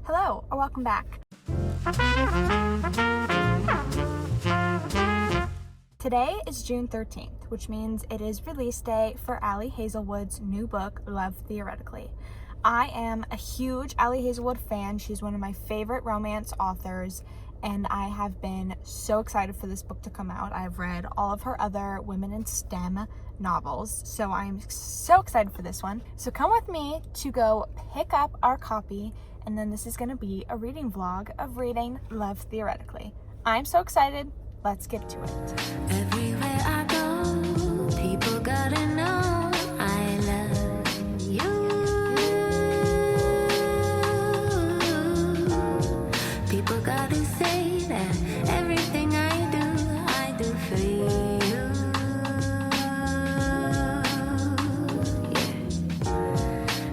Hello, or welcome back. Today is June 13th, which means it is release day for Ali Hazelwood's new book, Love Theoretically. I am a huge Ali Hazelwood fan. She's one of my favorite romance authors, and I have been so excited for this book to come out. I've read all of her other women in STEM novels, so I'm so excited for this one. So come with me to go pick up our copy, and then this is going to be a reading vlog of reading Love Theoretically. I'm so excited. Let's get to it. Everywhere I go, people gotta know I love you. People gotta say that everything I do for you. Yeah.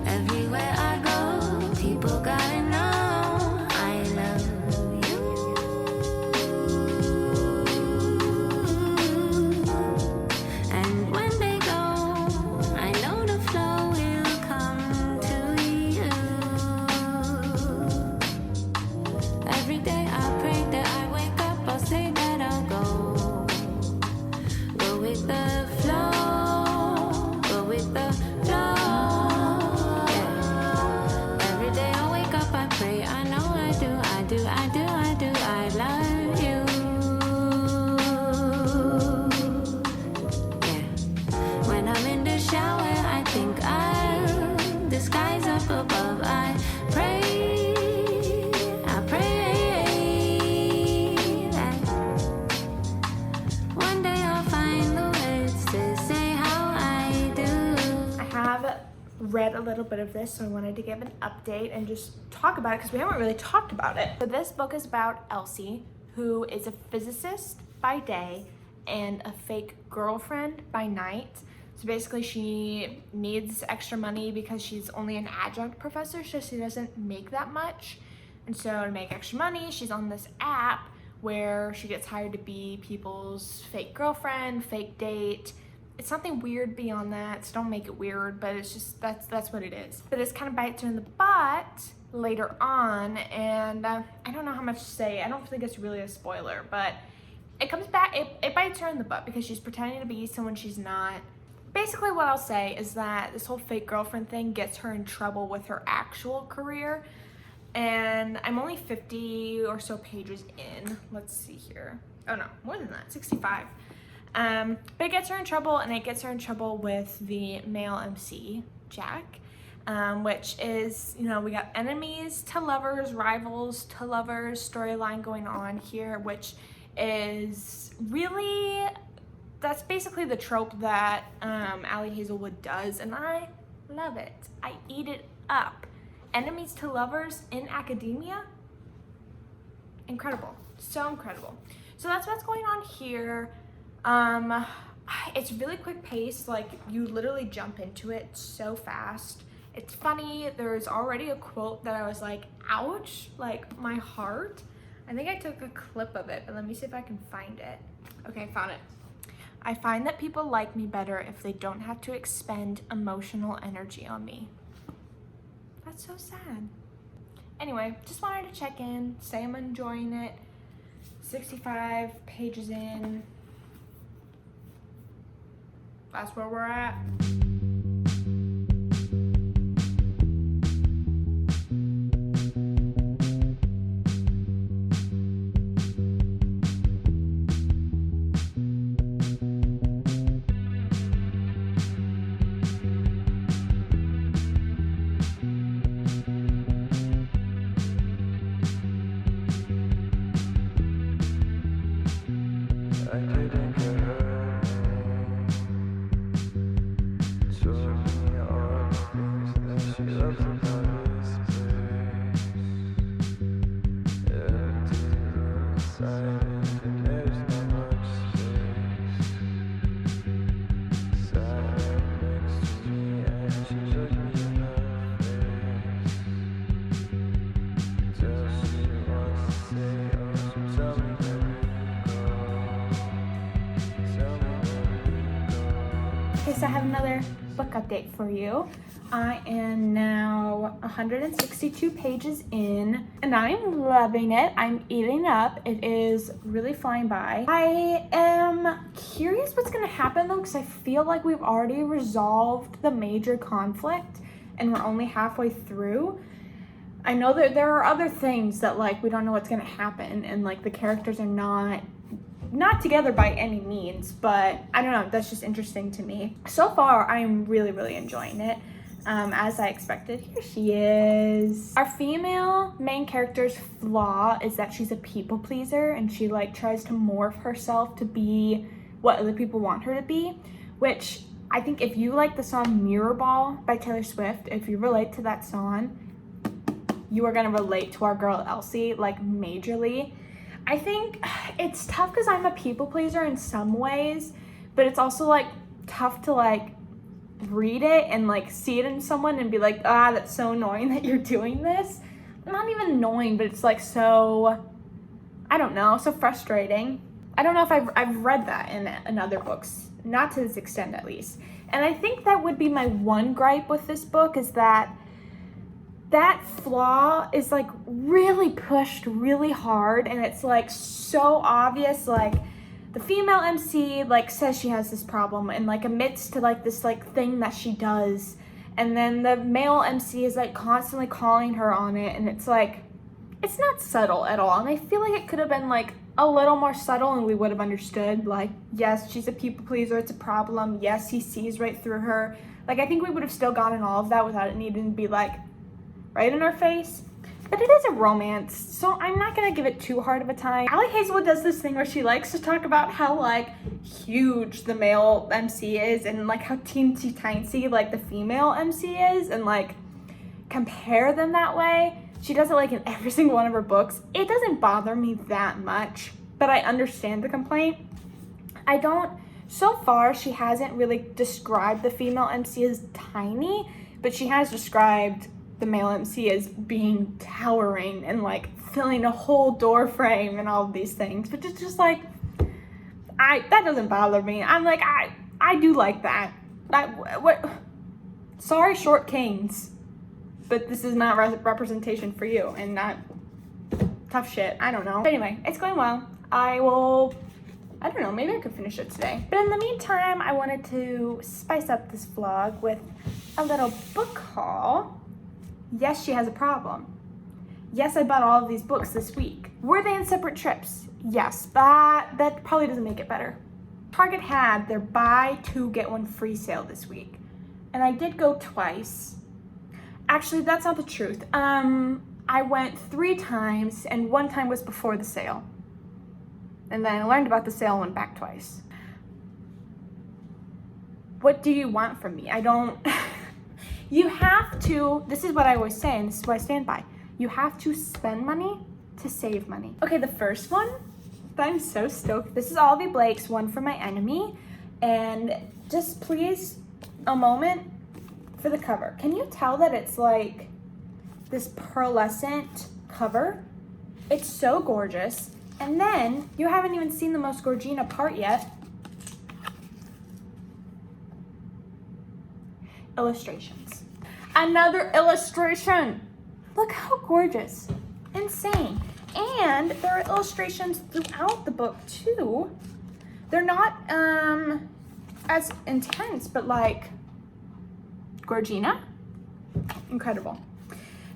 Everywhere I go, people gotta know I love you. And when they go, I know the flow will come to you. Every day I pray that I wake up, I'll say that I'll go with the flow, go with the flow. Yeah. Every day I wake up, I pray, I know I do, I love you. Yeah. When I'm in the shower, I think the sky's up above. I pray that one day I'll find the words to say how I do. I have read a little bit of this, so I wanted to give an update and just talk about it because we haven't really talked about it. So this book is about Elsie, who is a physicist by day and a fake girlfriend by night. So basically she needs extra money because she's only an adjunct professor, so she doesn't make that much. And so to make extra money, she's on this app where she gets hired to be people's fake girlfriend, fake date. It's nothing weird beyond that, so don't make it weird, but it's just, that's what it is. But this kind of bites her in the butt later on, and I don't know how much to say. I don't think it's really a spoiler, but it comes back, it bites her in the butt because she's pretending to be someone she's not. Basically what I'll say is that this whole fake girlfriend thing gets her in trouble with her actual career, and I'm only 50 or so pages in. Let's see here. Oh no, more than that, 65. But it gets her in trouble, and it gets her in trouble with the male MC, Jack, which is, you know, we got enemies to lovers, rivals to lovers storyline going on here, which is really, that's basically the trope that Ali Hazelwood does, and I love it. I eat it up. Enemies to lovers in academia? Incredible. So incredible. So that's what's going on here. It's really quick paced, like you literally jump into it so fast. It's funny. There's already a quote that I was like, ouch, like my heart. I think I took a clip of it, but let me see if I can find it. Okay, found it. I find that people like me better if they don't have to expend emotional energy on me. That's so sad. Anyway, just wanted to check in, say I'm enjoying it. 65 pages in. That's where we're at. I didn't get hurt. So many other things that she loves about this place. Empty inside, and there's not much space. Sat next to me, and she looked me in the face. Does she want to say, oh, so tell me where you go. Tell me where you go. Okay, so I have another book update for you. I am now 162 pages in and I'm loving it. I'm eating up. It is really flying by. I am curious what's gonna happen though, because I feel like we've already resolved the major conflict and we're only halfway through. I know that there are other things that like we don't know what's gonna happen and like the characters are not together by any means, but I don't know, that's just interesting to me. So far, I'm really enjoying it. As I expected. Here she is. Our female main character's flaw is that she's a people pleaser and she like tries to morph herself to be what other people want her to be, which I think if you like the song Mirror Ball by Taylor Swift, if you relate to that song, you are gonna relate to our girl Elsie like majorly. I think it's tough because I'm a people pleaser in some ways, but it's also like tough to like read it and like see it in someone and be like, ah, that's so annoying that you're doing this. Not even annoying, but it's like so, I don't know, so frustrating. I don't know if I've read that in other books, not to this extent at least. And I think that would be my one gripe with this book, is that flaw is like really pushed really hard and it's like so obvious. Like the female MC like says she has this problem and like admits to like this like thing that she does, and then the male MC is like constantly calling her on it, and it's like it's not subtle at all. And I feel like it could have been like a little more subtle and we would have understood, like, yes, she's a people pleaser, it's a problem, yes, he sees right through her. Like I think we would have still gotten all of that without it needing to be like right in our face. But it is a romance, so I'm not gonna give it too hard of a time. Ali Hazelwood does this thing where she likes to talk about how like huge the male MC is and like how teensy tiny like the female MC is, and like compare them that way. She does it like in every single one of her books. It doesn't bother me that much, but I understand the complaint. So far she hasn't really described the female MC as tiny, but she has described the male MC as being towering and like filling a whole door frame and all of these things, but it's just like that doesn't bother me. I'm like I do like that. What? Sorry, short kings, but this is not representation for you and not tough shit. I don't know. But anyway, it's going well. I don't know, maybe I could finish it today. But in the meantime, I wanted to spice up this vlog with a little book haul. Yes, she has a problem. Yes, I bought all of these books this week. Were they in separate trips? Yes, but that probably doesn't make it better. Target had their buy two get one free sale this week, and I did go twice. Actually, that's not the truth. I went 3 times, and 1 time was before the sale. And then I learned about the sale and went back twice. What do you want from me? I don't... You have to, this is what I always say, and this is what I stand by. You have to spend money to save money. Okay, the first one, I'm so stoked. This is Olivia Blake's One for My Enemy. And just please, a moment for the cover. Can you tell that it's like this pearlescent cover? It's so gorgeous. And then, you haven't even seen the most Gorgina part yet. Illustrations. Another illustration. Look how gorgeous. Insane. And there are illustrations throughout the book too. They're not as intense, but like Gorgina. Incredible.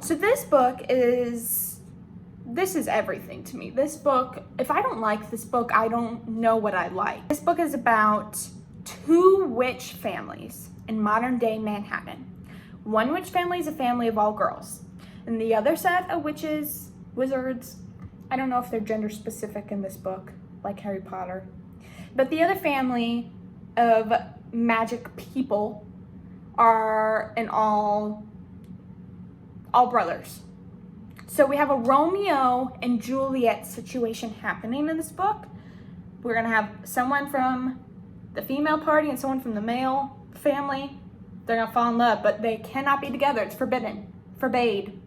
So this is everything to me. This book, if I don't like this book, I don't know what I like. This book is about 2 witch families in modern day Manhattan. One witch family is a family of all girls, and the other set of witches, wizards, I don't know if they're gender specific in this book, like Harry Potter, but the other family of magic people are an all brothers. So we have a Romeo and Juliet situation happening in this book. We're gonna have someone from the female party and someone from the male family. They're gonna fall in love, but they cannot be together. It's forbidden. Forbade.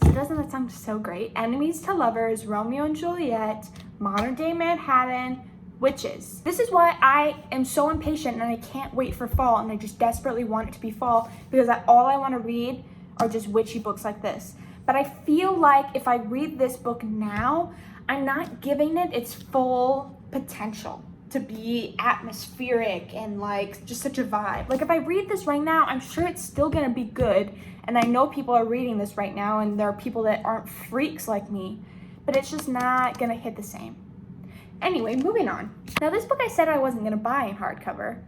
So doesn't that sound so great? Enemies to lovers, Romeo and Juliet, modern day Manhattan, witches. This is why I am so impatient and I can't wait for fall, and I just desperately want it to be fall, because all I want to read are just witchy books like this. But I feel like if I read this book now, I'm not giving it its full potential to be atmospheric and like just such a vibe. Like if I read this right now, I'm sure it's still gonna be good, and I know people are reading this right now and there are people that aren't freaks like me, but it's just not gonna hit the same. Anyway, moving on. Now this book I said I wasn't gonna buy in hardcover,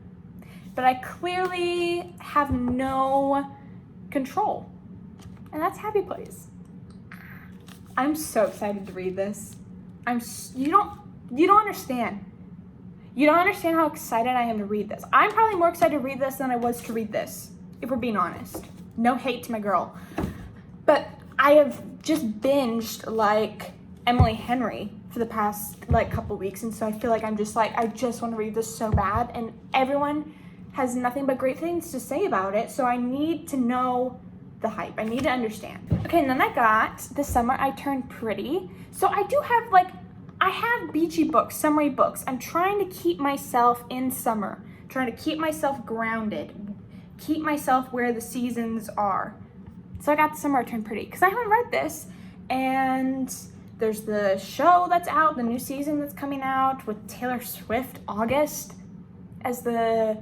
but I clearly have no control, and that's Happy Place. I'm so excited to read this. You don't understand. You don't understand how excited I am to read this. I'm probably more excited to read this than I was to read this, if we're being honest. No hate to my girl. But I have just binged like Emily Henry for the past like couple weeks, and so I feel like I'm just like, I just want to read this so bad, and everyone has nothing but great things to say about it, so I need to know the hype. I need to understand. Okay, and then I got This Summer I Turned Pretty. So I do have I have beachy books, summery books. I'm trying to keep myself in summer, trying to keep myself grounded, keep myself where the seasons are. So I got This Summer I Turned Pretty because I haven't read this, and there's the show that's out, the new season that's coming out with Taylor Swift, August, as I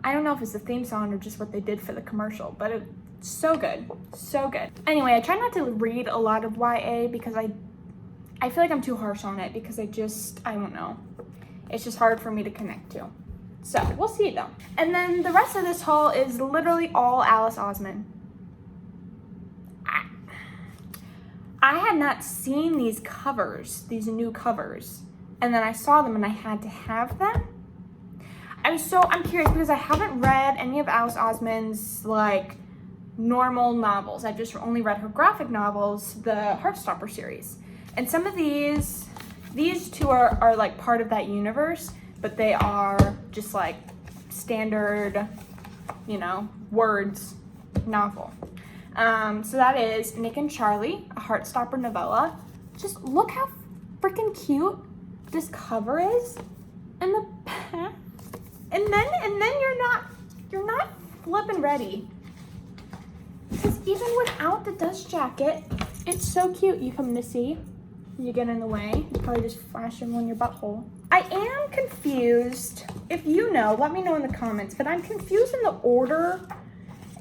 don't know if it's the theme song or just what they did for the commercial, but it's so good, so good. Anyway, I try not to read a lot of YA because I feel like I'm too harsh on it, because I don't know. It's just hard for me to connect to. So we'll see though. And then the rest of this haul is literally all Alice Osman. I had not seen these covers, these new covers, and then I saw them and I had to have them. I'm curious because I haven't read any of Alice Osman's like normal novels. I've just only read her graphic novels, the Heartstopper series. And some of these two are like part of that universe, but they are just like standard, words novel. So that is Nick and Charlie, a Heartstopper novella. Just look how freaking cute this cover is, and the back. And then you're not flipping ready. Because even without the dust jacket, it's so cute. You come to see, you get in the way, you probably just flash them on your butthole. I am confused. If you know, let me know in the comments, but I'm confused in the order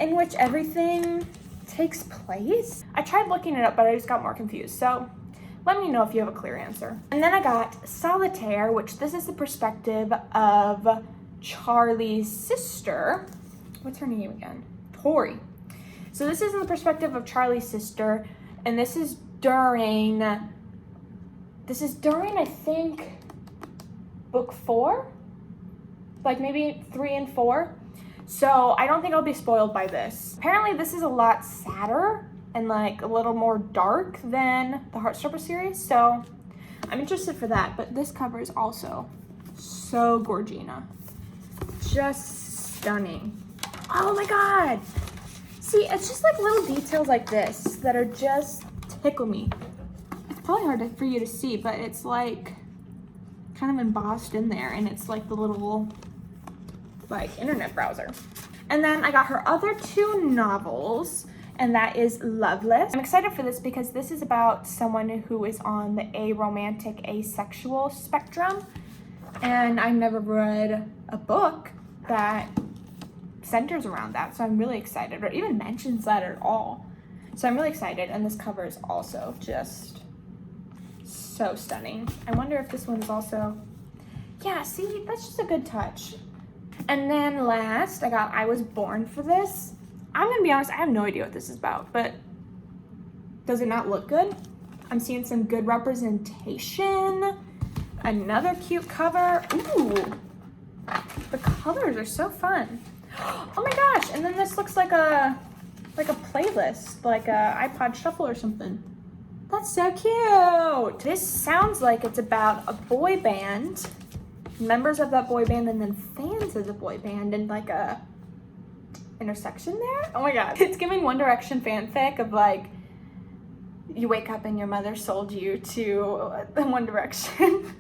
in which everything takes place. I tried looking it up, but I just got more confused. So let me know if you have a clear answer. And then I got Solitaire, which this is the perspective of Charlie's sister. What's her name again? Tori. So this is in the perspective of Charlie's sister, and this is during, I think, book 4? Like maybe 3 and 4. So I don't think I'll be spoiled by this. Apparently this is a lot sadder and like a little more dark than the Heartstopper series, so I'm interested for that. But this cover is also so gorgina. Just stunning. Oh my god! See, it's just like little details like this that are just tickle me. It's probably hard for you to see, but it's like kind of embossed in there, and it's like the little like internet browser. And then I got her other 2 novels, and that is Loveless. I'm excited for this because this is about someone who is on the aromantic, asexual spectrum, and I've never read a book that centers around that, so I'm really excited, or even mentions that at all. So I'm really excited, and this cover is also just so stunning. I wonder if this one's also, yeah, see, that's just a good touch. And then last, I got I Was Born for this. I'm gonna be honest, I have no idea what this is about, but does it not look good? I'm seeing some good representation. Another cute cover. Ooh, the colors are so fun. Oh my gosh, and then this looks like a playlist, like a iPod Shuffle or something. That's so cute. This sounds like it's about a boy band, members of that boy band, and then fans of the boy band, and like a intersection there. Oh my god, it's giving One Direction fanfic of like, you wake up and your mother sold you to One Direction.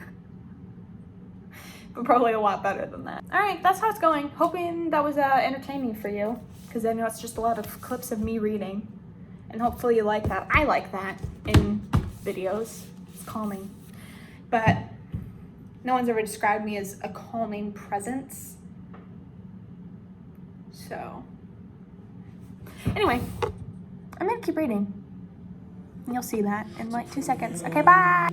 but probably a lot better than that. All right, that's how it's going. Hoping that was entertaining for you, because I know it's just a lot of clips of me reading, and hopefully you like that. I like that in videos. It's calming, but no one's ever described me as a calming presence. So anyway, I'm gonna keep reading. You'll see that in like 2 seconds. Okay, bye.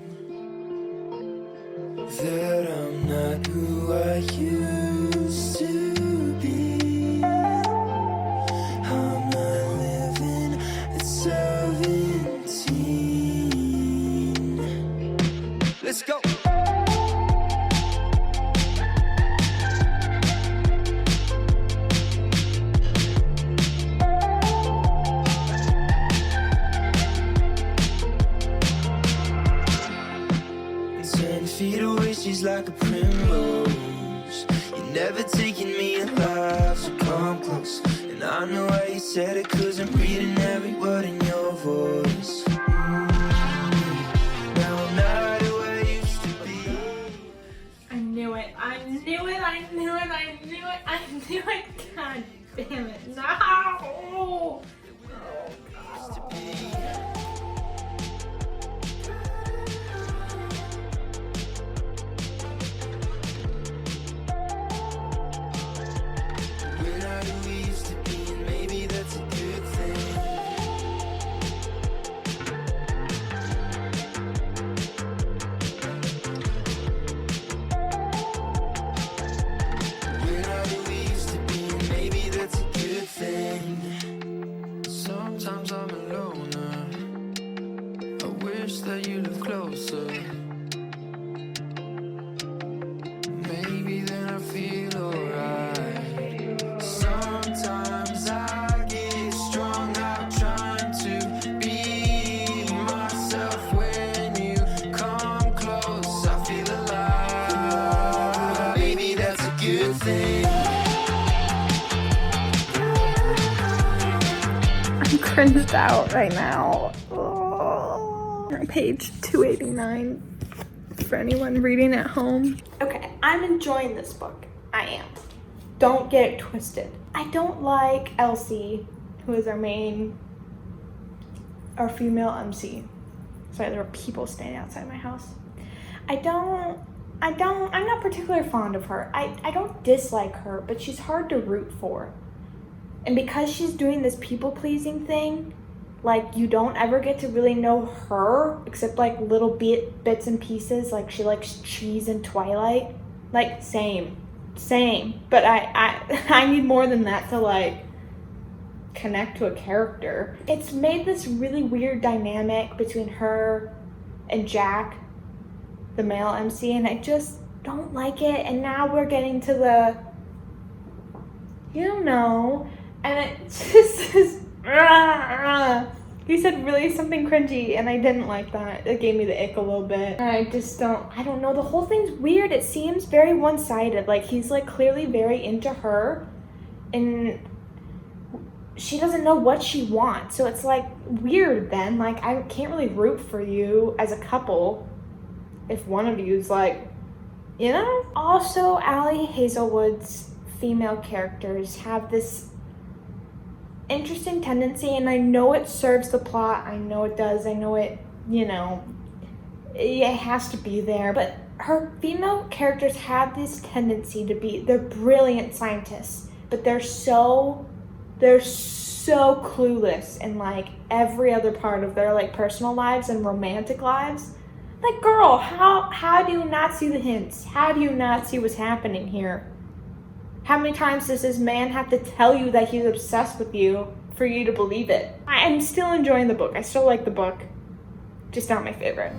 That I'm not who I used to be. I'm not living at 17. Let's go. She's like a primrose. You're never taking me alive, so come close. And I know why you said it, 'cause I'm reading every word in your voice. Now I'm not who I used to be. I knew it. I knew it. I knew it. I knew it. I knew it. God damn it. No. Oh, God. Sometimes I'm a loner. I wish that you lived closer. Maybe then I feel alright. Sometimes I get strung out trying to be myself. When you come close, I feel alive. Maybe that's a good thing. Cringed out right now. Oh. Page 289 for anyone reading at home. Okay, I'm enjoying this book. I am. Don't get it twisted. I don't like Elsie, who is our female MC. Sorry, there are people standing outside my house. I'm not particularly fond of her. I don't dislike her, but she's hard to root for. And because she's doing this people-pleasing thing, like, you don't ever get to really know her, except, like, little bits and pieces. Like, she likes cheese and Twilight. Like, same. But I need more than that to, like, connect to a character. It's made this really weird dynamic between her and Jack, the male MC, and I just don't like it. And now we're getting to the, you know, and it just is, he said really something cringy, and I didn't like that. It gave me the ick a little bit. And I don't know, the whole thing's weird. It seems very one-sided. Like, he's, like, clearly very into her, and she doesn't know what she wants. So it's, like, weird then. Like, I can't really root for you as a couple if one of you's, like, you know? Also, Ali Hazelwood's female characters have this interesting tendency, and I know it serves the plot. I know it does. I know it, you know, it has to be there. But her female characters have this tendency to be, they're brilliant scientists, but they're so clueless in, like, every other part of their, like, personal lives and romantic lives. Like, girl, how do you not see the hints? How do you not see what's happening here? How many times does this man have to tell you that he's obsessed with you for you to believe it? I'm still enjoying the book. I still like the book. Just not my favorite.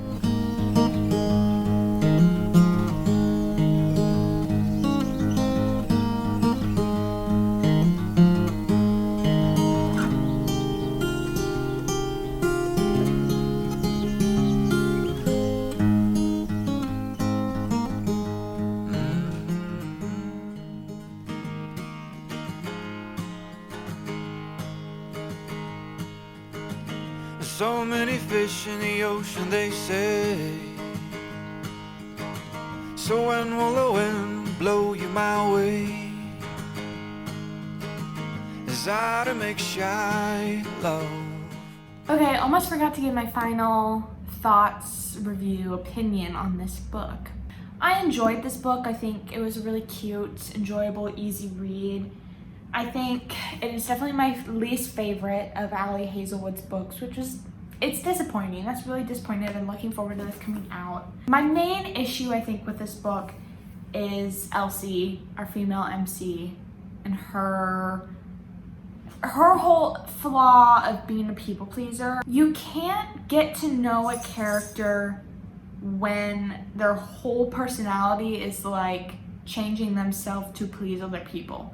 So many fish in the ocean, they say. So when will the wind blow you my way? Is I to make shy love? Okay, almost forgot to give my final thoughts, review, opinion on this book. I enjoyed this book. I think it was a really cute, enjoyable, easy read. I think it is definitely my least favorite of Ali Hazelwood's books, which is, it's disappointing. That's really disappointing. I've been looking forward to this coming out. My main issue, I think, with this book is Elsie, our female MC, and her whole flaw of being a people pleaser. You can't get to know a character when their whole personality is like changing themselves to please other people.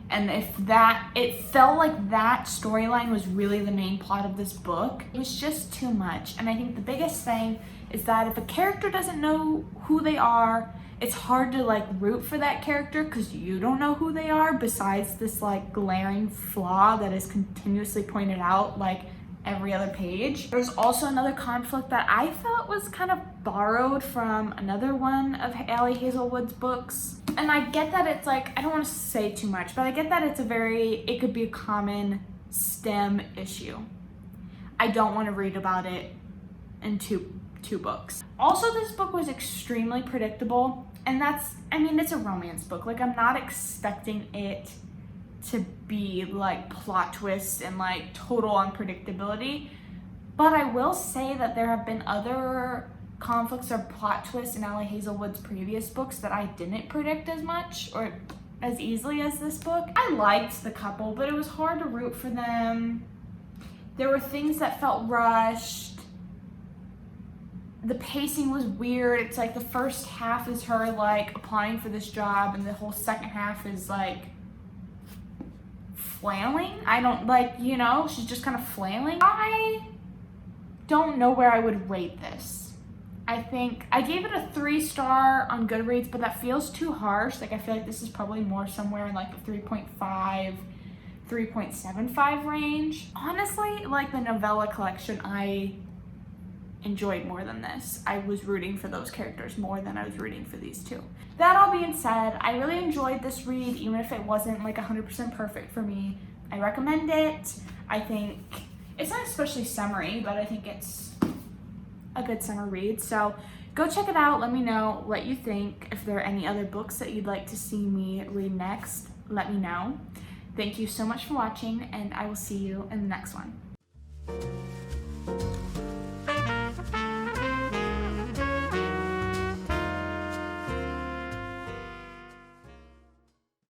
And it felt like that storyline was really the main plot of this book. It was just too much. And I think the biggest thing is that if a character doesn't know who they are, it's hard to like root for that character because you don't know who they are, besides this like glaring flaw that is continuously pointed out like every other page. There's also another conflict that I felt was kind of borrowed from another one of Ali Hazelwood's books. And I get that it's like, I don't want to say too much, but I get that it could be a common STEM issue. I don't want to read about it in two books. Also, this book was extremely predictable, and it's a romance book. Like, I'm not expecting it to be like plot twists and like total unpredictability, but I will say that there have been other conflicts or plot twists in Ali Hazelwood's previous books that I didn't predict as much or as easily as this book. I liked the couple, but it was hard to root for them. There were things that felt rushed. The pacing was weird. It's like the first half is her like applying for this job, and the whole second half is like flailing. She's just kind of flailing. I don't know where I would rate this. I think I gave it a 3-star on Goodreads, but that feels too harsh. Like, I feel like this is probably more somewhere in like the 3.5, 3.75 range. Honestly, like the novella collection, I enjoyed more than this. I was rooting for those characters more than I was rooting for these two. That all being said, I really enjoyed this read, even if it wasn't like 100% perfect for me. I recommend it. I think it's not especially summery, but I think it's a good summer read. So go check it out. Let me know what you think. If there are any other books that you'd like to see me read next, let me know. Thank you so much for watching, and I will see you in the next one.